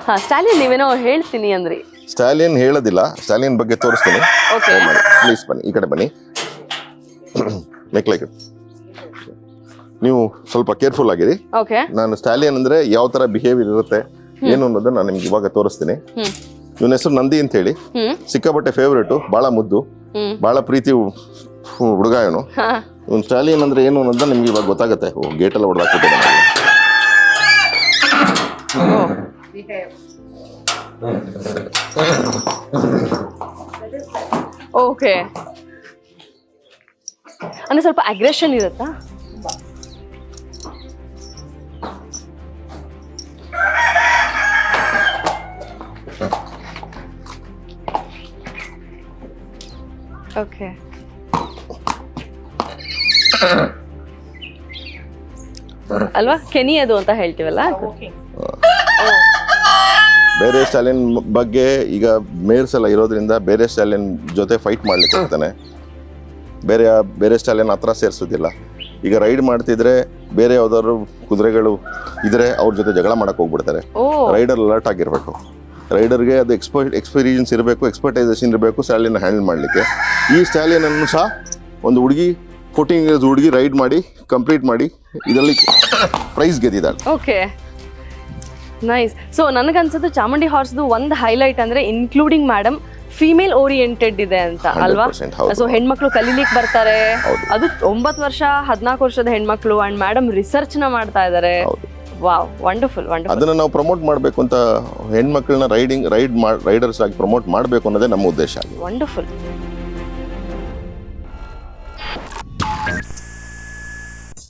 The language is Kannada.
ಹಾ ಸ್ಟಾಲಿಯನ್ ನೀವೇನೋ ಹೇಳ್ತೀನಿ ಅಂದ್ರಿ. ಸ್ಟಾಲಿಯನ್ ಹೇಳೋದಿಲ್ಲ, ಸ್ಟಾಲಿಯನ್ ಬಗ್ಗೆ ತೋರಿಸ್ತೀನಿ. ಪ್ಲೀಸ್ ಬನ್ನಿ, ಈ ಕಡೆ ಬನ್ನಿ. ನೆಕ್ಲೈಕ್ ನೀವು ಸ್ವಲ್ಪ ಕೇರ್ಫುಲ್ ಆಗಿರಿ. ನಾನು ಸ್ಟಾಲಿಯನ್ ಅಂದ್ರೆ ಯಾವ ತರ ಬಿಹೇವಿಯರ್ ಇರುತ್ತೆ ಏನು ಅನ್ನೋದನ್ನ ನಾನು ನಿಮ್ಗೆ ಇವಾಗ ತೋರಿಸ್ತೀನಿ. ಇವನ ಹೆಸರು ನಂದಿ ಅಂತ ಹೇಳಿ, ಸಿಕ್ಕಾಪಟ್ಟೆ ಫೇವ್ರೇಟು, ಬಹಳ ಮುದ್ದು, ಬಹಳ ಪ್ರೀತಿ ಹುಡುಗ ಇವನು. ಇವನು ಸ್ಟಾಲಿಯನ್ ಅಂದ್ರೆ ಏನು ಅನ್ನೋದನ್ನ ನಿಮ್ಗೆ ಇವಾಗ ಗೊತ್ತಾಗುತ್ತೆ. ಗೇಟ್ ಎಲ್ಲ ಹೊಡೆದಾಕ್ಬಿಟ್ಟಿದ್ದಾನೆ. ಓಕೆ, ಅಂದ್ರೆ ಸ್ವಲ್ಪ ಅಗ್ರೆಷನ್ ಇರುತ್ತಾ? ಓಕೆ, ಅಲ್ವಾ ಕೆನಿ ಅದು ಅಂತ ಹೇಳ್ತೀವಲ್ಲ. ಬೇರೆ ಸ್ಟಾಲಿಯನ್ ಬಗ್ಗೆ ಈಗ ಮೇರ್ಸ್ ಎಲ್ಲ ಇರೋದ್ರಿಂದ ಬೇರೆ ಸ್ಟಾಲಿಯನ್ ಜೊತೆ ಫೈಟ್ ಮಾಡ್ಲಿಕ್ಕೆ ಹೋಗ್ತಾನೆ. ಬೇರೆ ಸ್ಟಾಲಿಯನ್ ಹತ್ರ ಸೇರಿಸೋದಿಲ್ಲ. ಈಗ ರೈಡ್ ಮಾಡ್ತಿದ್ರೆ ಬೇರೆ ಯಾವ್ದಾದ್ರು ಕುದುರೆಗಳು ಇದ್ರೆ ಅವ್ರ ಜೊತೆ ಜಗಳ ಮಾಡಕ್ ಹೋಗ್ಬಿಡ್ತಾರೆ. ರೈಡರ್ ಅಲರ್ಟ್ ಆಗಿರ್ಬೇಕು. ರೈಡರ್ಗೆ ಅದು ಎಕ್ಸ್ಪೀರಿಯನ್ಸ್ ಇರಬೇಕು, ಎಕ್ಸ್ಪರ್ಟೈಸೇಷನ್ ಇರಬೇಕು ಸ್ಟಾಲಿಯನ್ ಹ್ಯಾಂಡಲ್ ಮಾಡಲಿಕ್ಕೆ. ಈ ಸ್ಟಾಲಿಯನ್ ಅನ್ನು ಸಹ ಒಂದು ಹುಡುಗಿ 14 ಇಯರ್ಸ್ ಹುಡುಗಿ ರೈಡ್ ಮಾಡಿ ಕಂಪ್ಲೀಟ್ ಮಾಡಿ ಇದರಲ್ಲಿ ಪ್ರೈಸ್ ಗೆದ್ದಿದ್ದಾಳೆ. Okay, nice. ಸೊ ನನಗನ್ಸೋದು ಚಾಮುಂಡಿ ಹಾರ್ಸ್ದು ಒಂದು ಹೈಲೈಟ್ ಅಂದ್ರೆ ಇನ್ಕ್ಲೂಡಿಂಗ್ ಮೇಡಮ್ ಫಿಮೇಲ್ ಓರಿಯೆಂಟೆಡ್ ಇದೆ ಅಂತ ಅಲ್ವಾ? ಸೊ ಹೆಣ್ಮಕ್ಳು ಕಲೀಲಿಕ್ಕೆ ಬರ್ತಾರೆ. ಅದು 9 ವರ್ಷ 14 ವರ್ಷದ ಹೆಣ್ಮಕ್ಳು ಅಂಡ್ ಮೇಡಮ್ ರಿಸರ್ಚ್ ನ ಮಾಡ್ತಾ ಇದ್ದಾರೆ. Wow, wonderful wonderful. ಅದನ್ನ ನಾವು ಪ್ರಮೋಟ್ ಮಾಡಬೇಕು ಅಂತ, ಹೆಣ್ಮಕ್ಳನ್ನ ರೈಡರ್ಸ್ ಆಗಿ ಪ್ರಮೋಟ್ ಮಾಡಬೇಕು ಅನ್ನೋದೇ ನಮ್ಮ ಉದ್ದೇಶ. ವಂಡರ್ಫುಲ್.